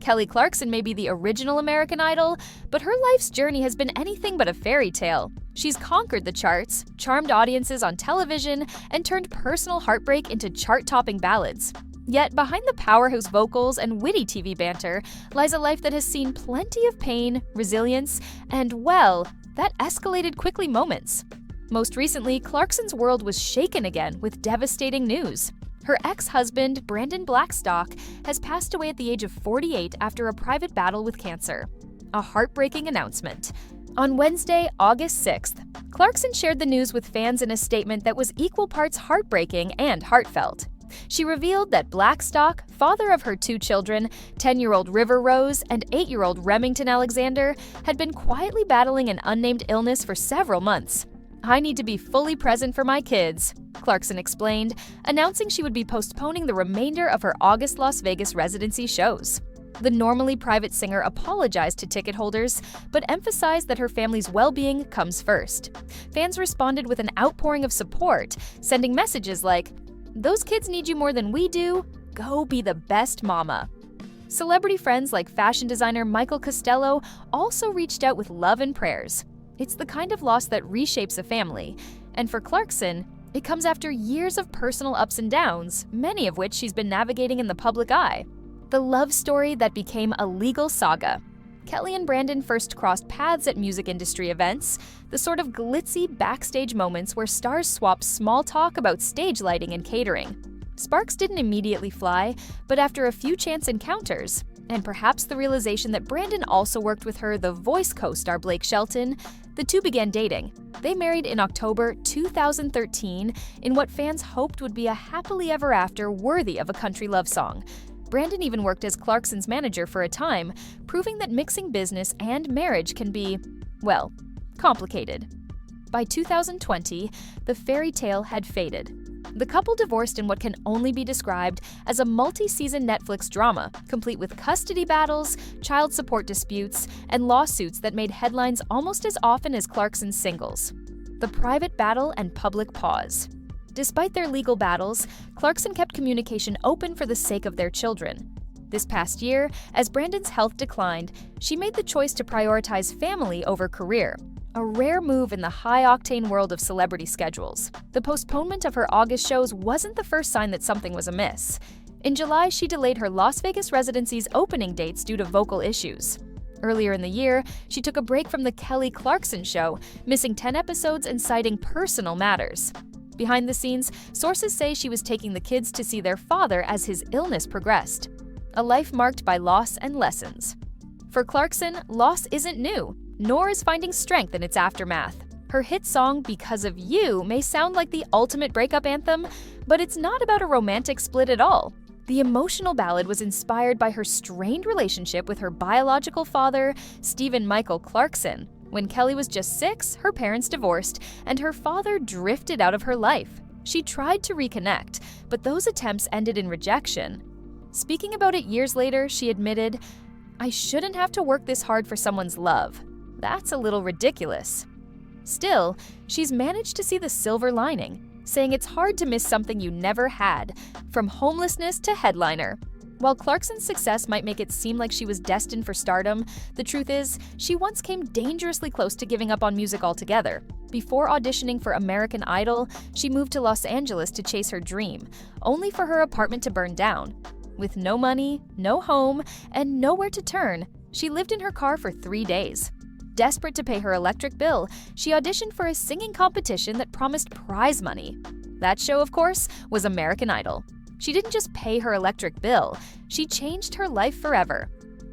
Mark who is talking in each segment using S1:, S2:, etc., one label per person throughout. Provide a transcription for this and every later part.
S1: Kelly Clarkson may be the original American Idol, but her life's journey has been anything but a fairy tale. She's conquered the charts, charmed audiences on television, and turned personal heartbreak into chart-topping ballads. Yet behind the powerhouse vocals and witty TV banter lies a life that has seen plenty of pain, resilience, and, well, that escalated quickly moments. Most recently, Clarkson's world was shaken again with devastating news. Her ex-husband, Brandon Blackstock, has passed away at the age of 48 after a private battle with cancer. A heartbreaking announcement. On Wednesday, August 6th, Clarkson shared the news with fans in a statement that was equal parts heartbreaking and heartfelt. She revealed that Blackstock, father of her 2 children, 10-year-old River Rose and 8-year-old Remington Alexander, had been quietly battling an unnamed illness for several months. "I need to be fully present for my kids," Clarkson explained, announcing she would be postponing the remainder of her August Las Vegas residency shows. The normally private singer apologized to ticket holders, but emphasized that her family's well-being comes first. Fans responded with an outpouring of support, sending messages like, "Those kids need you more than we do. Go be the best mama." Celebrity friends like fashion designer Michael Costello also reached out with love and prayers. It's the kind of loss that reshapes a family, and for Clarkson, it comes after years of personal ups and downs, many of which she's been navigating in the public eye. The love story that became a legal saga. Kelly and Brandon first crossed paths at music industry events, the sort of glitzy backstage moments where stars swap small talk about stage lighting and catering. Sparks didn't immediately fly, but after a few chance encounters, and perhaps the realization that Brandon also worked with her The Voice co-star Blake Shelton, the two began dating. They married in October 2013 in what fans hoped would be a happily ever after worthy of a country love song. Brandon even worked as Clarkson's manager for a time, proving that mixing business and marriage can be, well, complicated. By 2020, the fairy tale had faded. The couple divorced in what can only be described as a multi-season Netflix drama, complete with custody battles, child support disputes, and lawsuits that made headlines almost as often as Clarkson's singles. The private battle and public pause. Despite their legal battles, Clarkson kept communication open for the sake of their children. This past year, as Brandon's health declined, she made the choice to prioritize family over career, a rare move in the high-octane world of celebrity schedules. The postponement of her August shows wasn't the first sign that something was amiss. In July, she delayed her Las Vegas residency's opening dates due to vocal issues. Earlier in the year, she took a break from the Kelly Clarkson show, missing 10 episodes and citing personal matters. Behind the scenes, sources say she was taking the kids to see their father as his illness progressed. A life marked by loss and lessons. For Clarkson, loss isn't new, nor is finding strength in its aftermath. Her hit song, Because of You, may sound like the ultimate breakup anthem, but it's not about a romantic split at all. The emotional ballad was inspired by her strained relationship with her biological father, Stephen Michael Clarkson. When Kelly was just 6, her parents divorced, and her father drifted out of her life. She tried to reconnect, but those attempts ended in rejection. Speaking about it years later, she admitted, "I shouldn't have to work this hard for someone's love. That's a little ridiculous." Still, she's managed to see the silver lining, saying it's hard to miss something you never had, from homelessness to headliner. While Clarkson's success might make it seem like she was destined for stardom, the truth is, she once came dangerously close to giving up on music altogether. Before auditioning for American Idol, she moved to Los Angeles to chase her dream, only for her apartment to burn down. With no money, no home, and nowhere to turn, she lived in her car for 3 days. Desperate to pay her electric bill, she auditioned for a singing competition that promised prize money. That show, of course, was American Idol. She didn't just pay her electric bill, she changed her life forever.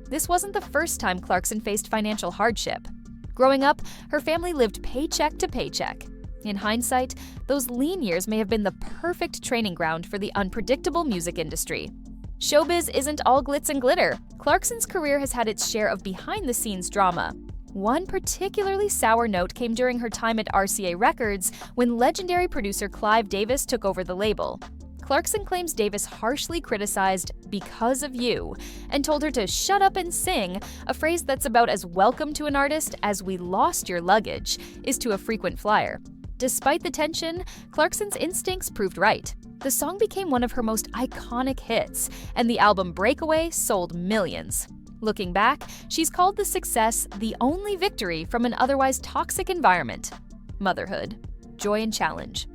S1: This wasn't the first time Clarkson faced financial hardship. Growing up, her family lived paycheck to paycheck. In hindsight, those lean years may have been the perfect training ground for the unpredictable music industry. Showbiz isn't all glitz and glitter. Clarkson's career has had its share of behind-the-scenes drama. One particularly sour note came during her time at RCA Records when legendary producer Clive Davis took over the label. Clarkson claims Davis harshly criticized "because of you" and told her to shut up and sing, a phrase that's about as welcome to an artist as "we lost your luggage" is to a frequent flyer. Despite the tension, Clarkson's instincts proved right. The song became one of her most iconic hits, and the album Breakaway sold millions. Looking back, she's called the success the only victory from an otherwise toxic environment. Motherhood, joy and challenge.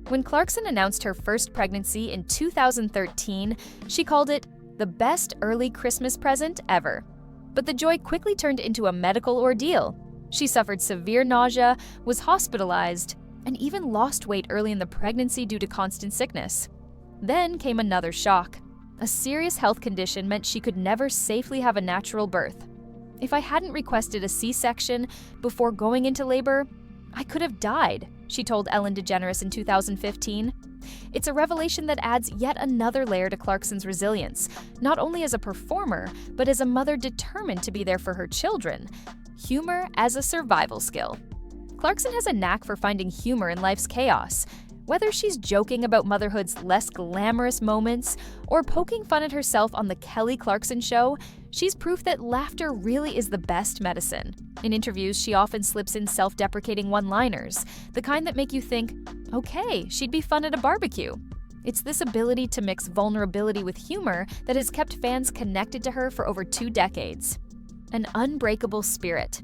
S1: When Clarkson announced her first pregnancy in 2013, she called it the best early Christmas present ever. But the joy quickly turned into a medical ordeal. She suffered severe nausea, was hospitalized, and even lost weight early in the pregnancy due to constant sickness. Then came another shock. A serious health condition meant she could never safely have a natural birth. If I hadn't requested a C-section before going into labor, I could have died, she told Ellen DeGeneres in 2015. It's a revelation that adds yet another layer to Clarkson's resilience, not only as a performer, but as a mother determined to be there for her children. Humor as a survival skill. Clarkson has a knack for finding humor in life's chaos. Whether she's joking about motherhood's less glamorous moments or poking fun at herself on the Kelly Clarkson Show, she's proof that laughter really is the best medicine. In interviews, she often slips in self-deprecating one-liners, the kind that make you think, okay, she'd be fun at a barbecue. It's this ability to mix vulnerability with humor that has kept fans connected to her for over 2 decades. An unbreakable spirit.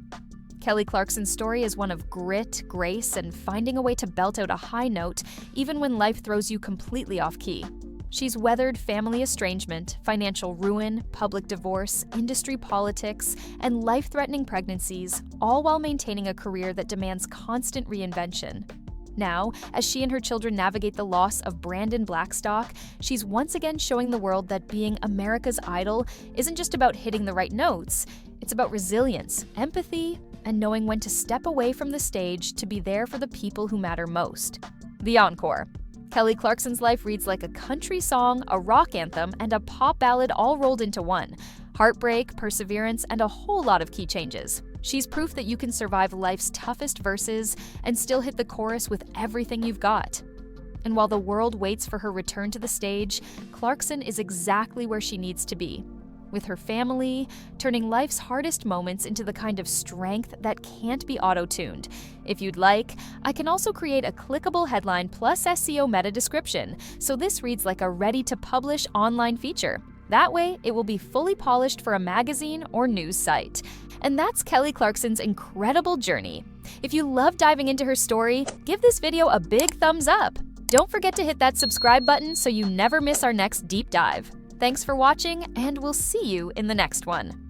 S1: Kelly Clarkson's story is one of grit, grace, and finding a way to belt out a high note even when life throws you completely off key. She's weathered family estrangement, financial ruin, public divorce, industry politics, and life-threatening pregnancies, all while maintaining a career that demands constant reinvention. Now, as she and her children navigate the loss of Brandon Blackstock, she's once again showing the world that being America's idol isn't just about hitting the right notes, it's about resilience, empathy, and knowing when to step away from the stage to be there for the people who matter most. The encore. Kelly Clarkson's life reads like a country song, a rock anthem, and a pop ballad all rolled into one. Heartbreak, perseverance, and a whole lot of key changes. She's proof that you can survive life's toughest verses and still hit the chorus with everything you've got. And while the world waits for her return to the stage, Clarkson is exactly where she needs to be. With her family, turning life's hardest moments into the kind of strength that can't be auto-tuned. If you'd like, I can also create a clickable headline plus SEO meta description, so this reads like a ready-to-publish online feature. That way, it will be fully polished for a magazine or news site. And that's Kelly Clarkson's incredible journey. If you love diving into her story, give this video a big thumbs up. Don't forget to hit that subscribe button so you never miss our next deep dive. Thanks for watching, and we'll see you in the next one.